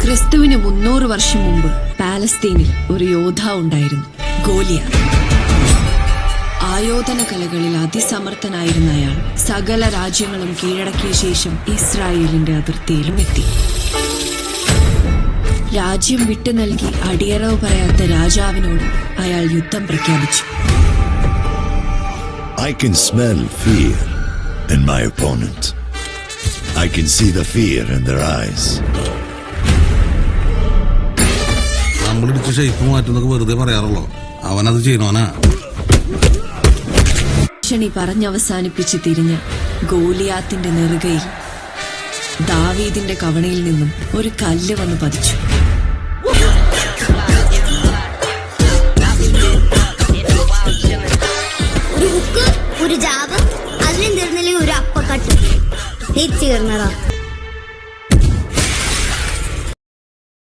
ക്രിസ്തുവിന് 300 വർഷം മുമ്പ് പാലസ്തീനിൽ ഒരു യോദ്ധാവ് ഉണ്ടായിരുന്നു, ഗോലിയാത്ത്. ആയോധന കലകളിൽ അതിസമർത്ഥനായിരുന്ന അയാൾ സകല രാജ്യങ്ങളും കീഴടക്കിയ ശേഷം ഇസ്രായേലിന്റെ അതിർത്തിയിലും എത്തി. രാജ്യം വിട്ടു നൽകി അടിയറവ് പറയാത്ത രാജാവിനോട് അയാൾ യുദ്ധം പ്രഖ്യാപിച്ചു. I can smell fear in my opponent. I can see the fear in their eyes. നമ്മളിടിച്ച് ഷേപ്പ് മാറ്റുന്നൊക്കെ വെറുതെ പറയാറുള്ളൂ, അവനത് ചെയ്യണോനാ. ഭീഷണി പറഞ്ഞവസാനിപ്പിച്ച് തിരിഞ്ഞ ഗോലിയാത്തിന്റെ നെറുകയിൽ ദാവീദിന്റെ കവണയിൽ നിന്നും ഒരു കല്ല് വന്ന് പതിച്ചു. ഒരു ജാവ് അതിലും തീർന്നില്ലെങ്കിൽ ഒരു അപ്പക്കട്ട് തീർന്നതാ.